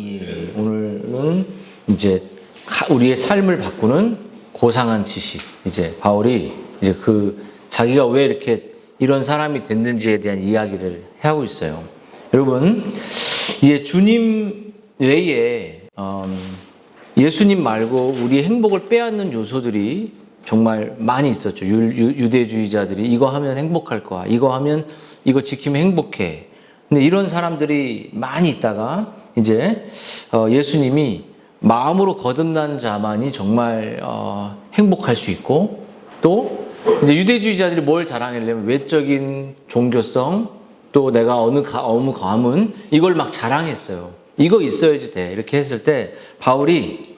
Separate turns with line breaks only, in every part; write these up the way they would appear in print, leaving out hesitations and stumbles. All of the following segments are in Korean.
예, 오늘은 이제 우리의 삶을 바꾸는 고상한 지식. 이제 바울이 이제 자기가 왜 이렇게 이런 사람이 됐는지에 대한 이야기를 하고 있어요. 여러분, 이제 주님 외에 예수님 말고 우리의 행복을 빼앗는 요소들이 정말 많이 있었죠. 유대주의자들이 이거 하면 행복할 거야. 이거 하면 이거 지키면 행복해. 근데 이런 사람들이 많이 있다가 이제 예수님이 마음으로 거듭난 자만이 정말 행복할 수 있고, 또 이제 유대주의자들이 뭘 자랑하려면 외적인 종교성, 또 내가 어느 가문 이걸 막 자랑했어요. 이거 있어야지 돼. 이렇게 했을 때 바울에게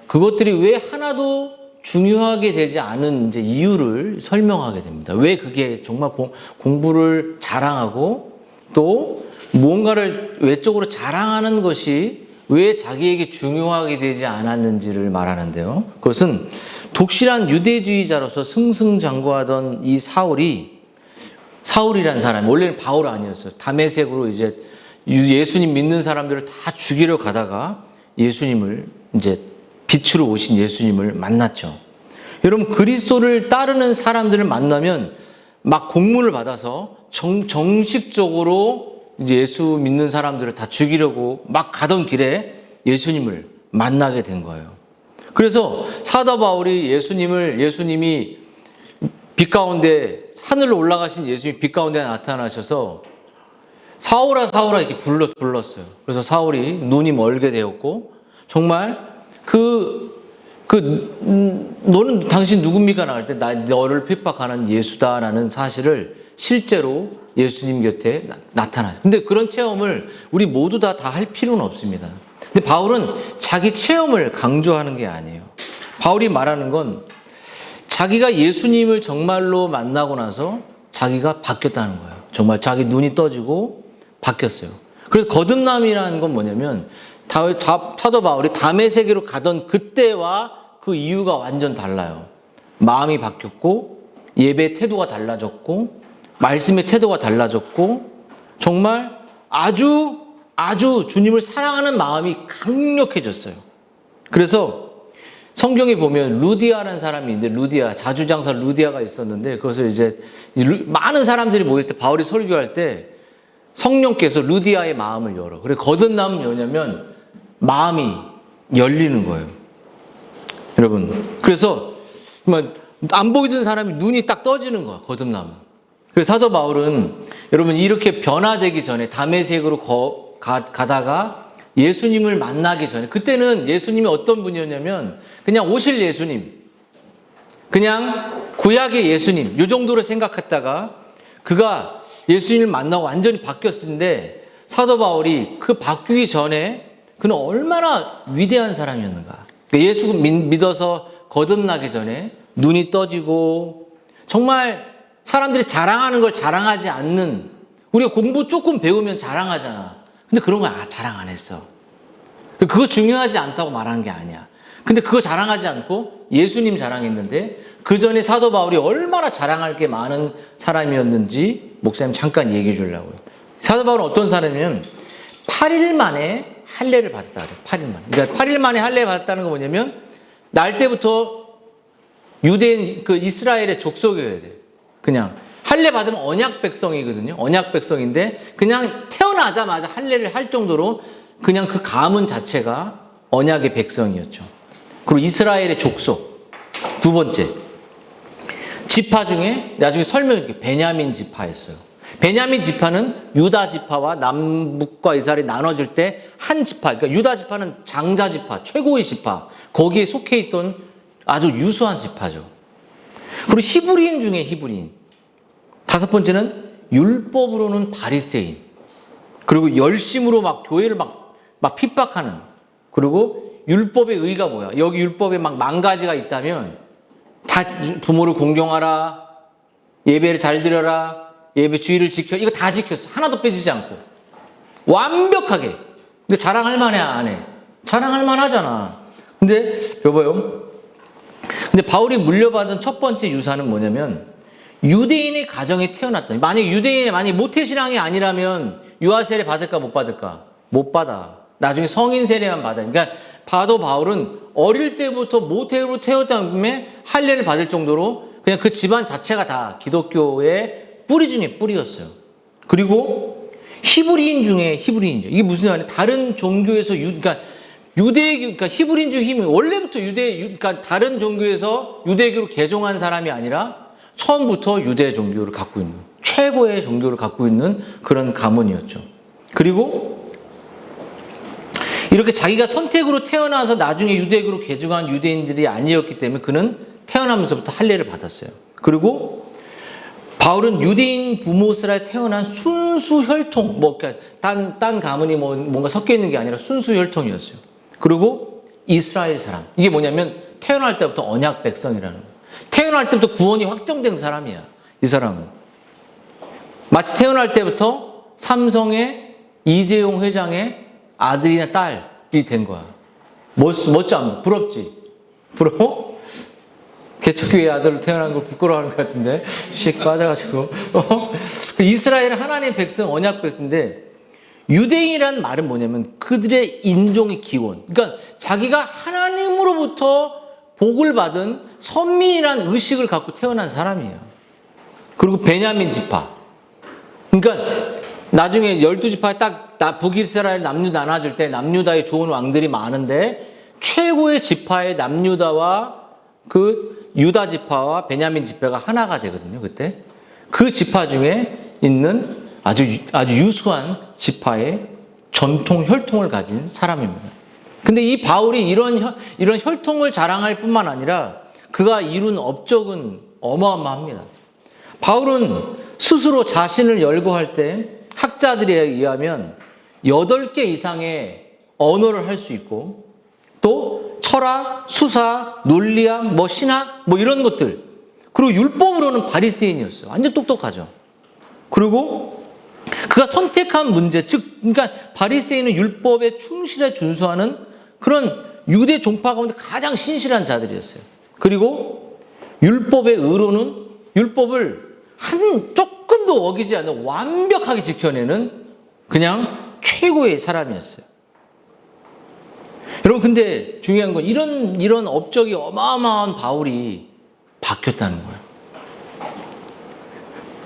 그것들이 왜 하나도 중요하게 되지 않은 이제 이유를 설명하게 됩니다. 왜 그게 정말 공부를 자랑하고 또 무언가를 외적으로 자랑하는 것이 왜 자기에게 중요하게 되지 않았는지를 말하는데요. 그것은 독실한 유대주의자로서 승승장구하던 이 사울이란 사람, 원래는 바울 아니었어요. 다메섹으로 이제 예수님 믿는 사람들을 다 죽이려 가다가 예수님을 이제 빛으로 오신 예수님을 만났죠. 여러분, 그리스도를 따르는 사람들을 만나면 막 공문을 받아서 정식적으로 이제 예수 믿는 사람들을 다 죽이려고 막 가던 길에 예수님을 만나게 된 거예요. 그래서 사도 바울이 예수님이 빛 가운데, 하늘로 올라가신 예수님이 빛 가운데 나타나셔서 사울아 사울아 이렇게 불렀어요. 그래서 사울이 눈이 멀게 되었고, 정말 너는 당신 누굽니까? 나갈 때 너를 핍박하는 예수다라는 사실을 실제로 예수님 곁에 나타나요. 근데 그런 체험을 우리 모두 다 할 필요는 없습니다. 근데 바울은 자기 체험을 강조하는 게 아니에요. 바울이 말하는 건 자기가 예수님을 정말로 만나고 나서 자기가 바뀌었다는 거예요. 정말 자기 눈이 떠지고 바뀌었어요. 그래서 거듭남이라는 건 뭐냐면 사도 바울이 다메섹으로 가던 그때와 그 이유가 완전 달라요. 마음이 바뀌었고, 예배의 태도가 달라졌고, 말씀의 태도가 달라졌고, 정말 아주 주님을 사랑하는 마음이 강력해졌어요. 그래서 성경에 보면 루디아라는 사람이 있는데, 자주장사 루디아가 있었는데, 그것을 이제 많은 사람들이 모였을 때 바울이 설교할 때 성령께서 루디아의 마음을 열어. 그래서 거듭남은 뭐냐면 마음이 열리는 거예요. 여러분, 그래서 안 보이던 사람이 눈이 딱 떠지는 거야, 거듭남은. 그래서 사도 바울은 여러분 이렇게 변화되기 전에 다메섹으로 가다가 예수님을 만나기 전에, 그때는 예수님이 어떤 분이었냐면 그냥 오실 예수님, 그냥 구약의 예수님 이 정도로 생각했다가 그가 예수님을 만나고 완전히 바뀌었는데, 사도 바울이 그 바뀌기 전에 그는 얼마나 위대한 사람이었는가. 예수 믿어서 거듭나기 전에 눈이 떠지고, 정말 사람들이 자랑하는 걸 자랑하지 않는, 우리가 공부 조금 배우면 자랑하잖아. 근데 그런 거 자랑 안 했어. 그거 중요하지 않다고 말하는 게 아니야. 근데 그거 자랑하지 않고 예수님 자랑했는데, 그 전에 사도 바울이 얼마나 자랑할 게 많은 사람이었는지 목사님 잠깐 얘기해 주려고요. 사도 바울은 어떤 사람이냐면 8일 만에 할례를 받았다 그래요. 8일 만에. 그러니까 8일 만에 할례 받았다는 건 뭐냐면 날 때부터 유대인 이스라엘의 족속이어야 돼요. 그냥 할례 받으면 언약 백성이거든요. 언약 백성인데 그냥 태어나자마자 할례를 할 정도로 그냥 그 가문 자체가 언약의 백성이었죠. 그리고 이스라엘의 족속. 두 번째, 지파 중에 나중에 설명해 베냐민 지파였어요. 베냐민 지파는 유다 지파와 남북과 이스라엘이 나눠질 때 한 지파, 그러니까 유다 지파는 장자 지파, 최고의 지파, 거기에 속해 있던 아주 유수한 지파죠. 그리고 히브리인 중에 히브리인. 다섯 번째는 율법으로는 바리새인. 그리고 열심으로 막 교회를 막 핍박하는. 그리고 율법의 의의가 뭐야? 여기 율법에 막 10,000가지가 있다면 다 부모를 공경하라, 예배를 잘 드려라, 예배 주의를 지켜, 이거 다 지켰어. 하나도 빼지지 않고 완벽하게. 근데 자랑할 만해 안 해? 자랑할 만하잖아. 근데 여보요, 근데 바울이 물려받은 첫 번째 유산은 뭐냐면 유대인의 가정에 태어났다. 만약 유대인이 모태신앙이 아니라면 유아 세례 받을까 못 받을까? 못 받아. 나중에 성인 세례만 받아. 그러니까 바도 바울은 어릴 때부터 모태로 태어났다면 할례를 받을 정도로 그냥 그 집안 자체가 다 기독교의 뿌리 중에 뿌리였어요. 그리고 히브리인 중에 히브리인이죠. 이게 무슨 말이냐? 다른 종교에서 그러니까 유대교, 그러니까 히브리인 중 힘이 원래부터 그러니까 다른 종교에서 유대교로 개종한 사람이 아니라 처음부터 유대 종교를 갖고 있는 최고의 종교를 갖고 있는 그런 가문이었죠. 그리고 이렇게 자기가 선택으로 태어나서 나중에 유대교로 개종한 유대인들이 아니었기 때문에 그는 태어나면서부터 할례를 받았어요. 그리고 바울은 유대인 부모스라에 태어난 순수 혈통, 그러니까 딴 가문이 뭔가 섞여 있는 게 아니라 순수 혈통이었어요. 그리고 이스라엘 사람. 이게 뭐냐면 태어날 때부터 언약 백성이라는 거예요. 태어날 때부터 구원이 확정된 사람이야. 이 사람은. 마치 태어날 때부터 삼성의 이재용 회장의 아들이나 딸이 된 거야. 멋지 않아? 부럽지? 부러워? 개척교회 아들로 태어난 걸 부끄러워하는 것 같은데 씩 빠져가지고 이스라엘은 하나님의 백성, 언약 백성인데 유대인이라는 말은 뭐냐면 그들의 인종의 기원. 그러니까 자기가 하나님으로부터 복을 받은 선민이라는 의식을 갖고 태어난 사람이에요. 그리고 베냐민 지파. 그러니까 나중에 12지파에 딱 북이스라엘 남유 나눠질 때 남유다에 좋은 왕들이 많은데 최고의 지파의 남유다와 그 유다 지파와 베냐민 지파가 하나가 되거든요. 그때 그 지파 중에 있는 아주 유수한 지파의 전통 혈통을 가진 사람입니다. 근데 이 바울이 이런 혈통을 자랑할 뿐만 아니라 그가 이룬 업적은 어마어마합니다. 바울은 스스로 자신을 열거할 때 학자들에 의하면 8개 이상의 언어를 할 수 있고 또 철학, 수사, 논리학, 신학 이런 것들, 그리고 율법으로는 바리새인이었어요. 완전 똑똑하죠. 그리고 그가 선택한 문제, 그러니까 바리새인은 율법에 충실해 준수하는 그런 유대 종파 가운데 가장 신실한 자들이었어요. 그리고 율법의 의로는 율법을 조금도 어기지 않는 완벽하게 지켜내는 그냥 최고의 사람이었어요. 여러분, 근데 중요한 건 이런 업적이 어마어마한 바울이 바뀌었다는 거예요.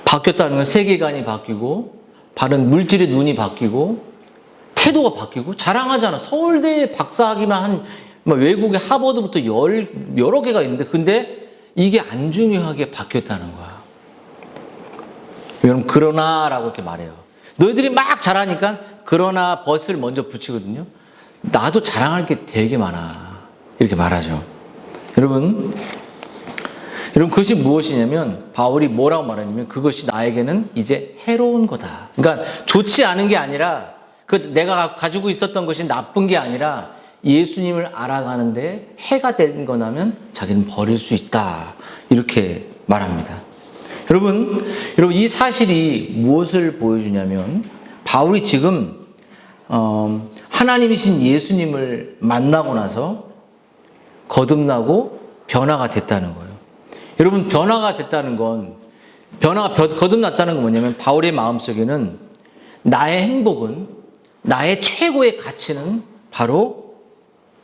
바뀌었다는 건 세계관이 바뀌고 바른 물질의 눈이 바뀌고 태도가 바뀌고 자랑하잖아. 서울대 박사학위만 한 외국의 하버드부터 여러 개가 있는데 근데 이게 안 중요하게 바뀌었다는 거야. 여러분, 그러나라고 이렇게 말해요. 너희들이 막 잘하니까 그러나 벗을 먼저 붙이거든요. 나도 자랑할 게 되게 많아. 이렇게 말하죠. 여러분 그것이 무엇이냐면 바울이 뭐라고 말하냐면 그것이 나에게는 이제 해로운 거다. 그러니까 좋지 않은 게 아니라 내가 가지고 있었던 것이 나쁜 게 아니라 예수님을 알아가는데 해가 된 거라면 자기는 버릴 수 있다. 이렇게 말합니다. 여러분 이 사실이 무엇을 보여주냐면 바울이 지금 하나님이신 예수님을 만나고 나서 거듭나고 변화가 됐다는 거예요. 여러분, 변화가 됐다는 건, 거듭났다는 건 뭐냐면 바울의 마음속에는 나의 행복은, 나의 최고의 가치는 바로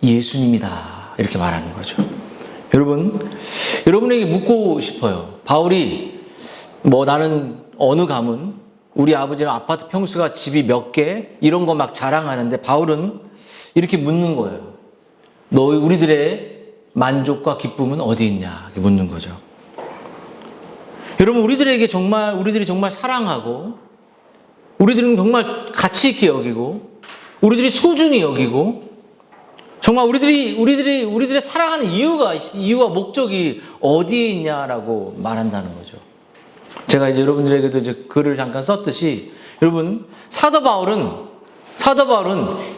예수님이다. 이렇게 말하는 거죠. 여러분에게 묻고 싶어요. 바울이 나는 어느 가문, 우리 아버지는 아파트 평수가 집이 몇 개, 이런 거 막 자랑하는데 바울은 이렇게 묻는 거예요. 우리들의 만족과 기쁨은 어디 있냐? 이렇게 묻는 거죠. 여러분, 우리들이 정말 사랑하고, 우리들은 정말 가치 있게 여기고, 우리들이 소중히 여기고, 정말 우리들의 살아가는 이유와 목적이 어디에 있냐라고 말한다는 거죠. 제가 이제 여러분들에게도 이제 글을 잠깐 썼듯이, 여러분, 사도 바울은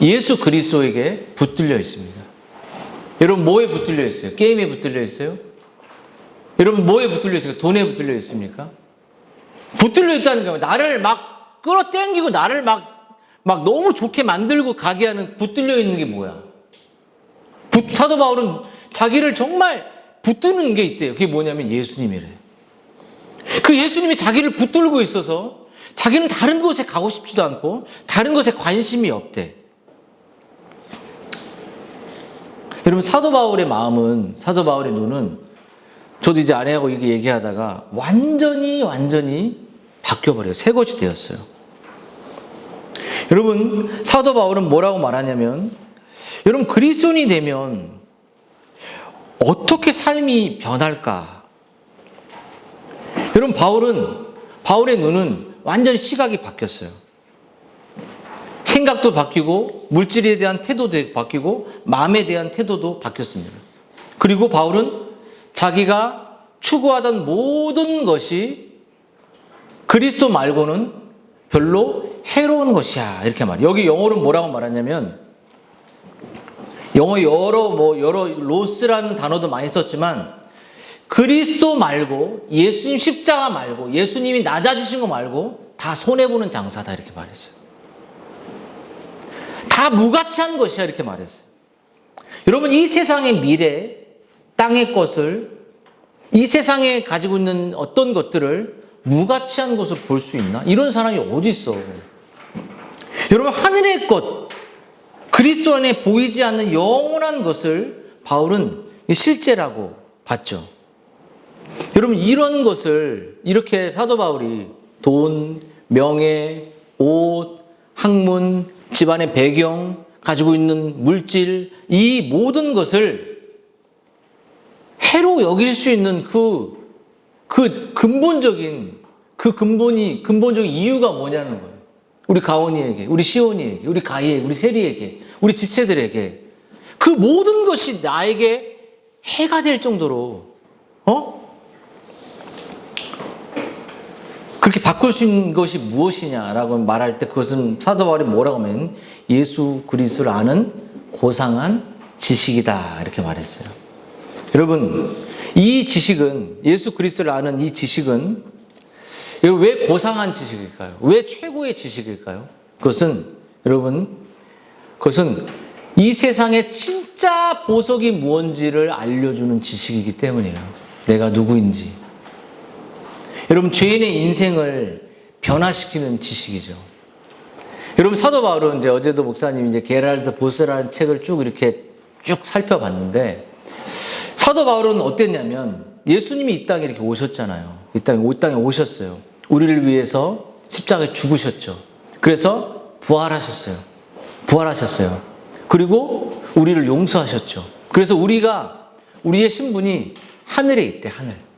예수 그리스도에게 붙들려 있습니다. 여러분, 뭐에 붙들려 있어요? 게임에 붙들려 있어요? 여러분, 뭐에 붙들려 있어요? 돈에 붙들려 있습니까? 붙들려 있다는 게 나를 막 끌어당기고 나를 막 너무 좋게 만들고 가게 하는 붙들려 있는 게 뭐야? 사도 바울은 자기를 정말 붙드는 게 있대요. 그게 뭐냐면 예수님이래. 그 예수님이 자기를 붙들고 있어서 자기는 다른 곳에 가고 싶지도 않고 다른 것에 관심이 없대. 여러분, 사도 바울의 마음은, 사도 바울의 눈은, 저도 이제 아내하고 이게 얘기하다가 완전히 바뀌어버려요. 새 것이 되었어요. 여러분, 사도 바울은 뭐라고 말하냐면, 여러분, 그리스도인이 되면 어떻게 삶이 변할까? 여러분, 바울의 눈은 완전히 시각이 바뀌었어요. 생각도 바뀌고, 물질에 대한 태도도 바뀌고, 마음에 대한 태도도 바뀌었습니다. 그리고 바울은 자기가 추구하던 모든 것이 그리스도 말고는 별로 해로운 것이야, 이렇게 말해요. 여기 영어로 뭐라고 말하냐면, 영어 여러 로스라는 단어도 많이 썼지만, 그리스도 말고, 예수님 십자가 말고, 예수님이 낮아지신 거 말고 다 손해보는 장사다, 이렇게 말했어요. 다 무가치한 것이야, 이렇게 말했어요. 여러분, 이 세상의 미래, 땅의 것을, 이 세상에 가지고 있는 어떤 것들을 무가치한 것으로 볼 수 있나? 이런 사람이 어디 있어? 여러분, 하늘의 것, 그리스도 안에 보이지 않는 영원한 것을 바울은 실제라고 봤죠. 여러분, 이런 것을 이렇게 사도 바울이 돈, 명예, 옷, 학문, 집안의 배경, 가지고 있는 물질, 이 모든 것을 해로 여길 수 있는 근본적인 이유가 뭐냐는 거예요. 우리 가온이에게, 우리 시온이에게, 우리 가희에게, 우리 세리에게, 우리 지체들에게 그 모든 것이 나에게 해가 될 정도로 그렇게 바꿀 수 있는 것이 무엇이냐라고 말할 때 그것은 사도 바울이 뭐라고 하면 예수 그리스도를 아는 고상한 지식이다, 이렇게 말했어요. 여러분, 이 지식은, 예수 그리스도를 아는 이 지식은 왜 고상한 지식일까요? 왜 최고의 지식일까요? 그것은 이 세상의 진짜 보석이 무엇인지를 알려주는 지식이기 때문이에요. 내가 누구인지. 여러분, 죄인의 인생을 변화시키는 지식이죠. 여러분, 사도 바울은 이제 어제도 목사님이 이제 게랄드 보스라는 책을 이렇게 쭉 살펴봤는데, 사도 바울은 어땠냐면, 예수님이 이 땅에 이렇게 오셨잖아요. 이 땅에 오셨어요. 우리를 위해서 십자가에 죽으셨죠. 그래서 부활하셨어요. 그리고 우리를 용서하셨죠. 그래서 우리의 신분이 하늘에 있대,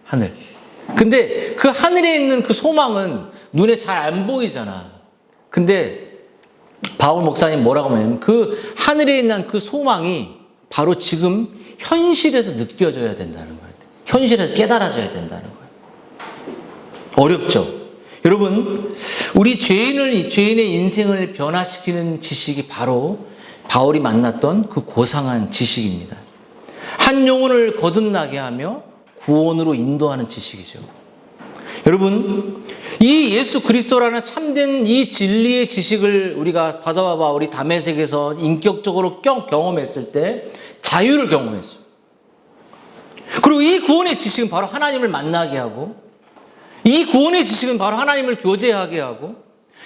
하늘. 근데 그 하늘에 있는 그 소망은 눈에 잘 안 보이잖아. 근데 바울 목사님 뭐라고 하면 그 하늘에 있는 그 소망이 바로 지금 현실에서 느껴져야 된다는 거예요. 현실에서 깨달아져야 된다는 거예요. 어렵죠? 여러분, 우리 죄인의 인생을 변화시키는 지식이 바로 바울이 만났던 그 고상한 지식입니다. 한 영혼을 거듭나게 하며 구원으로 인도하는 지식이죠. 여러분, 이 예수 그리스도라는 참된 이 진리의 지식을 우리가 바다와 바울이 다메섹에서 인격적으로 경험했을 때 자유를 경험했어요. 그리고 이 구원의 지식은 바로 하나님을 만나게 하고, 이 구원의 지식은 바로 하나님을 교제하게 하고,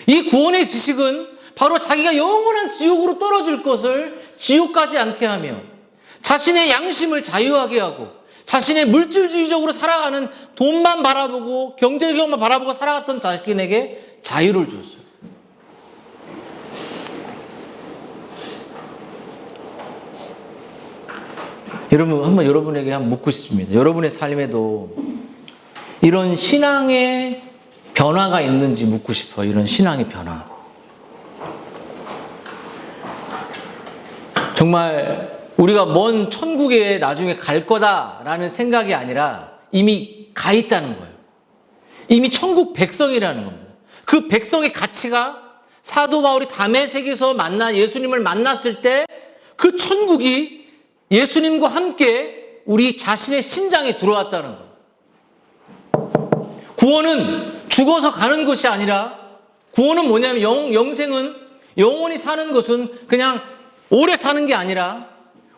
이 구원의 지식은 바로 자기가 영원한 지옥으로 떨어질 것을 지옥 가지 않게 하며, 자신의 양심을 자유하게 하고, 자신의 물질주의적으로 살아가는 돈만 바라보고 경제력만 바라보고 살아갔던 자신에게 자유를 줬어요. 여러분, 여러분에게 묻고 싶습니다. 여러분의 삶에도 이런 신앙의 변화가 있는지 묻고 싶어요. 이런 신앙의 변화. 정말 우리가 먼 천국에 나중에 갈 거다라는 생각이 아니라 이미 가 있다는 거예요. 이미 천국 백성이라는 겁니다. 그 백성의 가치가 사도 바울이 다메섹에서 예수님을 만났을 때 그 천국이 예수님과 함께 우리 자신의 심장에 들어왔다는 거예요. 구원은 죽어서 가는 것이 아니라, 구원은 뭐냐면 영생은, 영원히 사는 것은 그냥 오래 사는 게 아니라,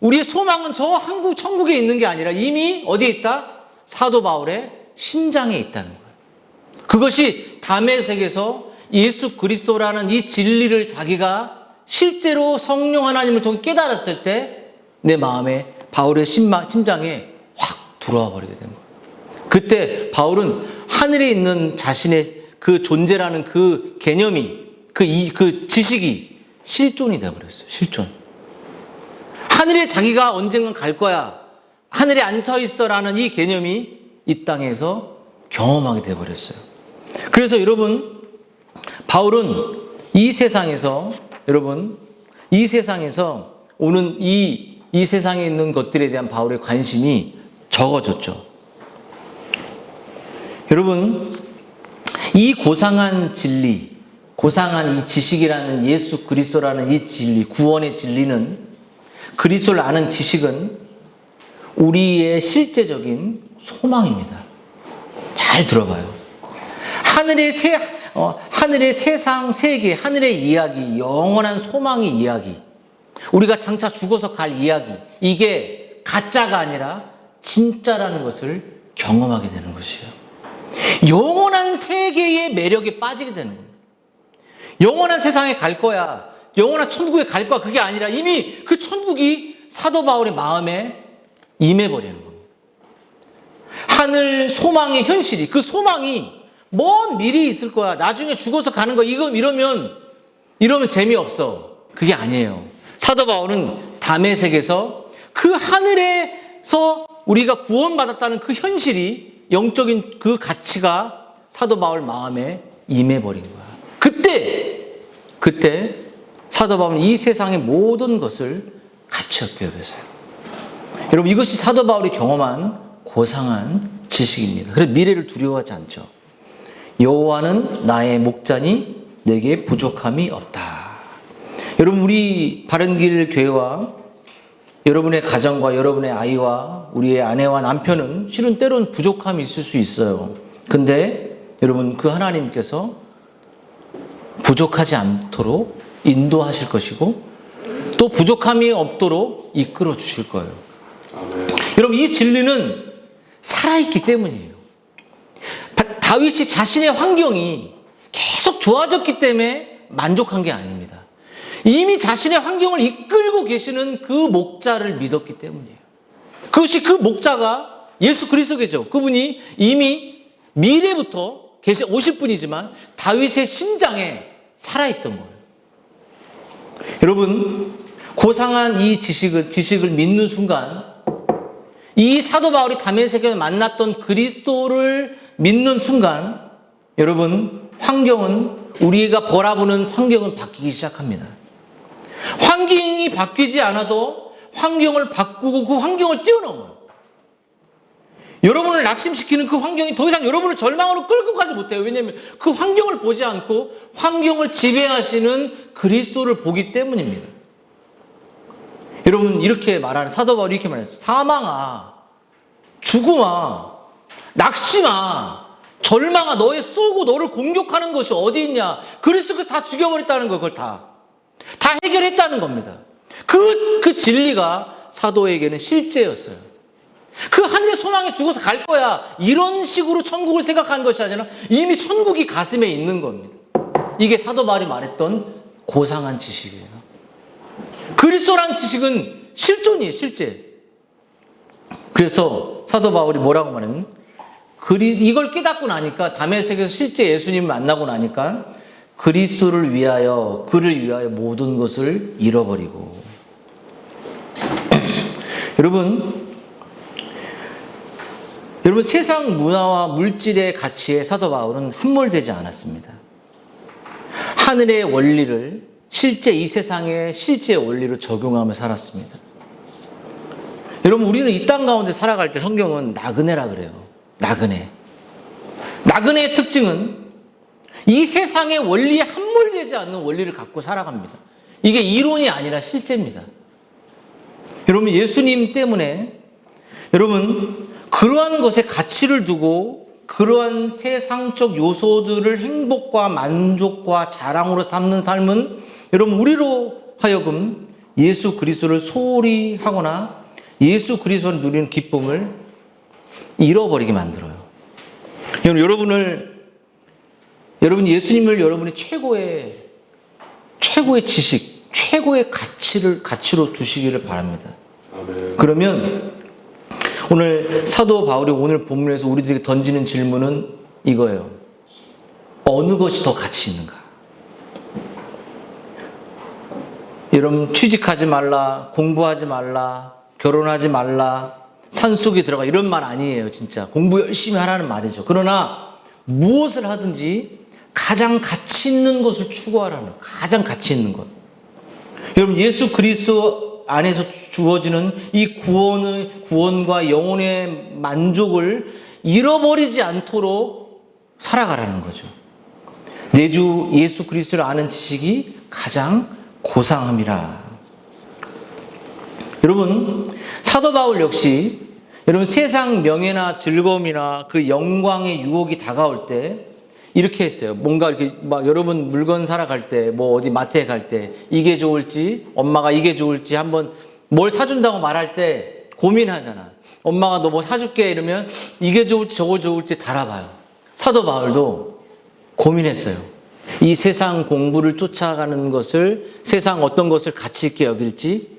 우리의 소망은 저 한국 천국에 있는 게 아니라 이미 어디에 있다? 사도 바울의 심장에 있다는 거예요. 그것이 다메섹에서 예수 그리스도라는 이 진리를 자기가 실제로 성령 하나님을 통해 깨달았을 때 내 마음에 바울의 심장에 확 들어와 버리게 된 거예요. 그때 바울은 하늘에 있는 자신의 그 존재라는 그 개념이 그 지식이 실존이 되어버렸어요. 실존. 하늘에 자기가 언젠간 갈 거야. 하늘에 앉혀 있어라는 이 개념이 이 땅에서 경험하게 되어버렸어요. 그래서 여러분, 바울은 이 세상에서 오는 이 세상에 있는 것들에 대한 바울의 관심이 적어졌죠. 여러분, 이 고상한 진리, 고상한 이 지식이라는 예수 그리스도라는 이 진리, 구원의 진리는, 그리스도를 아는 지식은 우리의 실제적인 소망입니다. 잘 들어봐요. 하늘의 세상 세계, 하늘의 이야기, 영원한 소망의 이야기, 우리가 장차 죽어서 갈 이야기, 이게 가짜가 아니라 진짜라는 것을 경험하게 되는 것이에요. 영원한 세계의 매력에 빠지게 되는 거예요. 영원한 세상에 갈 거야, 영원한 천국에 갈 거야, 그게 아니라 이미 그 천국이 사도 바울의 마음에 임해버리는 겁니다. 하늘 소망의 현실이, 그 소망이 먼 미래에 있을 거야, 나중에 죽어서 가는 거야, 이러면 재미없어. 그게 아니에요. 사도 바울은 다메섹에서 그 하늘에서 우리가 구원받았다는 그 현실이, 영적인 그 가치가 사도 바울 마음에 임해버린 거야. 그때 사도 바울은 이 세상의 모든 것을 가치 없게 여겼어요. 여러분, 이것이 사도 바울이 경험한 고상한 지식입니다. 그래서 미래를 두려워하지 않죠. 여호와는 나의 목자니 내게 부족함이 없다. 여러분, 우리 바른길 교회와 여러분의 가정과 여러분의 아이와 우리의 아내와 남편은 실은 때로는 부족함이 있을 수 있어요. 근데 여러분, 그 하나님께서 부족하지 않도록 인도하실 것이고 또 부족함이 없도록 이끌어 주실 거예요. 여러분, 이 진리는 살아있기 때문이에요. 다윗이 자신의 환경이 계속 좋아졌기 때문에 만족한 게 아닙니다. 이미 자신의 환경을 이끌고 계시는 그 목자를 믿었기 때문이에요. 그것이 그 목자가 예수 그리스도겠죠. 그분이 이미 미래부터 오실 분이지만 다윗의 심장에 살아있던 거예요. 여러분, 고상한 이 지식을 믿는 순간, 이 사도 바울이 다메섹에서 만났던 그리스도를 믿는 순간, 여러분, 우리가 바라보는 환경은 바뀌기 시작합니다. 환경이 바뀌지 않아도 환경을 바꾸고 그 환경을 뛰어넘어요. 여러분을 낙심시키는 그 환경이 더 이상 여러분을 절망으로 끌고 가지 못해요. 왜냐하면 그 환경을 보지 않고 환경을 지배하시는 그리스도를 보기 때문입니다. 여러분, 이렇게 말하는 사도 바울이 이렇게 말했어요. 사망아, 죽음아, 낙심아, 절망아, 너의 쏘고 너를 공격하는 것이 어디 있냐? 그리스도가 다 죽여버렸다는 거, 그걸 다 해결했다는 겁니다. 그 진리가 사도에게는 실제였어요. 그 하늘의 소망에 죽어서 갈 거야, 이런 식으로 천국을 생각하는 것이 아니라 이미 천국이 가슴에 있는 겁니다. 이게 사도 바울이 말했던 고상한 지식이에요. 그리스도라는 지식은 실존이에요, 실제. 그래서 사도 바울이 뭐라고 말하면, 이걸 깨닫고 나니까, 다메섹에서 실제 예수님을 만나고 나니까 그리스도를 위하여, 그를 위하여 모든 것을 잃어버리고. 여러분, 세상 문화와 물질의 가치에 사도 바울은 함몰되지 않았습니다. 하늘의 원리를 실제 이 세상의 실제 원리로 적용하며 살았습니다. 여러분, 우리는 이 땅 가운데 살아갈 때 성경은 나그네라 그래요. 나그네의 특징은 이 세상의 원리에 함몰되지 않는 원리를 갖고 살아갑니다. 이게 이론이 아니라 실제입니다. 여러분, 예수님 때문에 그러한 것에 가치를 두고 그러한 세상적 요소들을 행복과 만족과 자랑으로 삼는 삶은 여러분, 우리로 하여금 예수 그리스도를 소홀히 하거나 예수 그리스도를 누리는 기쁨을 잃어버리게 만들어요. 여러분을 여러분, 예수님을 여러분의 최고의 지식, 최고의 가치로 두시기를 바랍니다.
아멘.
그러면 오늘 사도 바울이 오늘 본문에서 우리들에게 던지는 질문은 이거예요. 어느 것이 더 가치 있는가? 여러분, 취직하지 말라, 공부하지 말라, 결혼하지 말라, 산속에 들어가, 이런 말 아니에요. 진짜 공부 열심히 하라는 말이죠. 그러나 무엇을 하든지 가장 가치 있는 것을 추구하라는, 가장 가치 있는 것. 여러분, 예수 그리스도 안에서 주어지는 이 구원과 영혼의 만족을 잃어버리지 않도록 살아가라는 거죠. 내 주 예수 그리스도를 아는 지식이 가장 고상함이라. 여러분, 사도 바울 역시 여러분 세상 명예나 즐거움이나 그 영광의 유혹이 다가올 때 이렇게 했어요. 뭔가 이렇게 막 여러분 물건 사러 갈 때, 뭐 어디 마트에 갈 때 이게 좋을지, 엄마가 이게 좋을지, 한번 뭘 사준다고 말할 때 고민하잖아. 엄마가 너 뭐 사줄게 이러면 이게 좋을지 저거 좋을지 달아봐요. 사도 바울도 고민했어요. 이 세상 공부를 쫓아가는 것을, 세상 어떤 것을 가치 있게 여길지,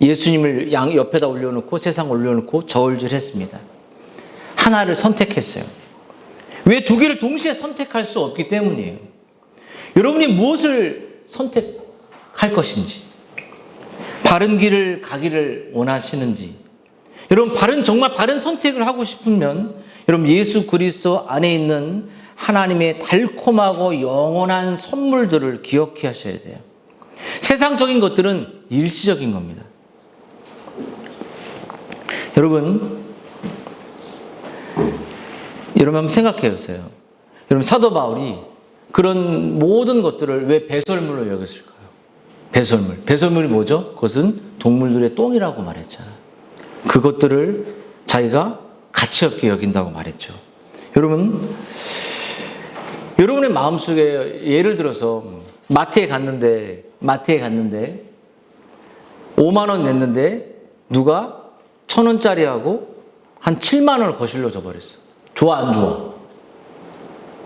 예수님을 옆에다 올려놓고 세상 올려놓고 저울질했습니다. 하나를 선택했어요. 왜 두 개를 동시에 선택할 수 없기 때문이에요. 여러분이 무엇을 선택할 것인지, 바른 길을 가기를 원하시는지, 여러분 정말 바른 선택을 하고 싶으면 여러분 예수 그리스도 안에 있는 하나님의 달콤하고 영원한 선물들을 기억해 하셔야 돼요. 세상적인 것들은 일시적인 겁니다. 여러분 한번 생각해 보세요. 여러분, 사도 바울이 그런 모든 것들을 왜 배설물로 여겼을까요? 배설물이 뭐죠? 그것은 동물들의 똥이라고 말했잖아요. 그것들을 자기가 가치 없게 여긴다고 말했죠. 여러분의 마음속에 예를 들어서 마트에 갔는데 5만 원 냈는데 누가 1,000원짜리하고 한 7만 원을 거실로 줘버렸어. 좋아, 안 좋아?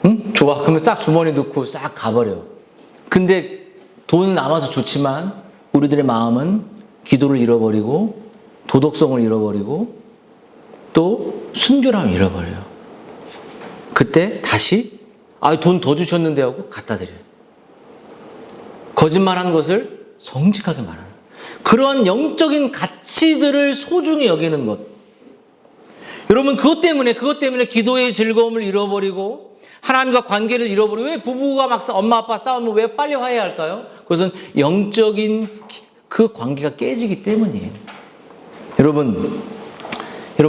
응? 좋아. 그러면 싹 주머니 넣고 싹 가버려. 근데 돈은 남아서 좋지만 우리들의 마음은 기도를 잃어버리고 도덕성을 잃어버리고 또 순결함을 잃어버려요. 그때 다시 돈 더 주셨는데 하고 갖다 드려요. 거짓말한 것을 정직하게 말하는, 그러한 영적인 가치들을 소중히 여기는 것. 여러분, 그것 때문에 기도의 즐거움을 잃어버리고 하나님과 관계를 잃어버리고, 왜 부부가 막 엄마 아빠 싸우면 왜 빨리 화해할까요? 그것은 영적인 그 관계가 깨지기 때문이에요. 여러분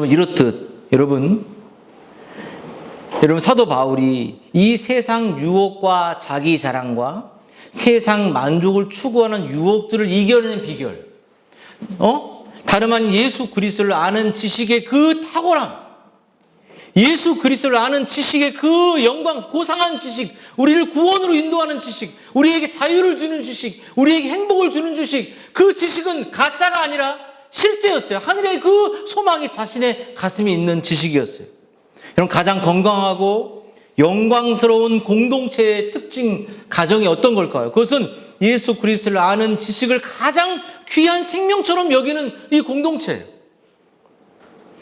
이렇듯 여러분 사도 바울이 이 세상 유혹과 자기 자랑과 세상 만족을 추구하는 유혹들을 이겨내는 비결, 다름 아닌 예수 그리스도를 아는 지식의 그 탁월함, 예수 그리스도를 아는 지식의 그 영광, 고상한 지식, 우리를 구원으로 인도하는 지식, 우리에게 자유를 주는 지식, 우리에게 행복을 주는 지식, 그 지식은 가짜가 아니라 실제였어요. 하늘의 그 소망이 자신의 가슴에 있는 지식이었어요. 여러분, 가장 건강하고 영광스러운 공동체의 특징, 가정이 어떤 걸까요? 그것은 예수 그리스도를 아는 지식을 가장 귀한 생명처럼 여기는 이 공동체.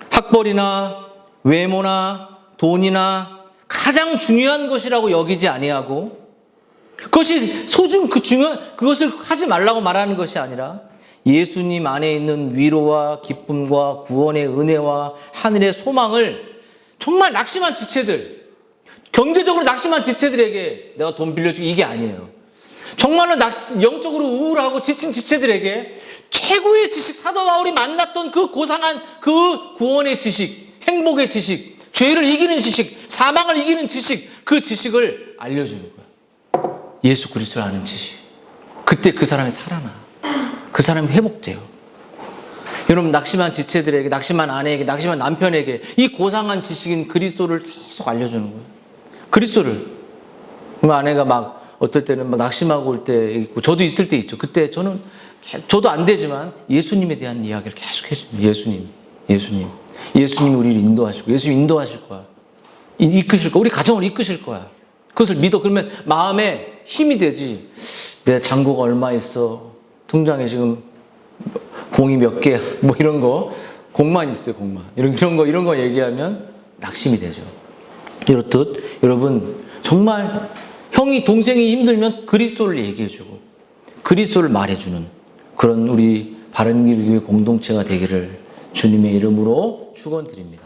학벌이나 외모나 돈이나 가장 중요한 것이라고 여기지 아니하고, 그것이 그것을 하지 말라고 말하는 것이 아니라 예수님 안에 있는 위로와 기쁨과 구원의 은혜와 하늘의 소망을 정말 낙심한 지체들, 경제적으로 낙심한 지체들에게 내가 돈 빌려주고, 이게 아니에요. 정말로 영적으로 우울하고 지친 지체들에게 최고의 지식, 사도 바울이 만났던 그 고상한 그 구원의 지식, 행복의 지식, 죄를 이기는 지식, 사망을 이기는 지식, 그 지식을 알려주는 거야. 예수 그리스도를 아는 지식. 그때 그 사람이 살아나. 그 사람이 회복돼요. 여러분, 낙심한 지체들에게, 낙심한 아내에게, 낙심한 남편에게 이 고상한 지식인 그리스도를 계속 알려주는 거예요. 그리스도를. 그럼 아내가 막 어떨 때는 막 낙심하고 올 때 있고, 저도 있을 때 있죠. 그때 저도 안 되지만 예수님에 대한 이야기를 계속 해줍니다. 예수님이 우리를 인도하시고, 예수님 인도하실 거야. 이끄실 거야. 우리 가정을 이끄실 거야. 그것을 믿어. 그러면 마음에 힘이 되지. 내 잔고가 얼마 있어. 통장에 지금 공이 몇 개, 뭐 이런 거. 공만 있어요, 공만. 이런 거 얘기하면 낙심이 되죠. 이렇듯 여러분, 정말 형이, 동생이 힘들면 그리스도를 얘기해주고 그리스도를 말해주는 그런 우리 바른길 교회 공동체가 되기를 주님의 이름으로 축원드립니다.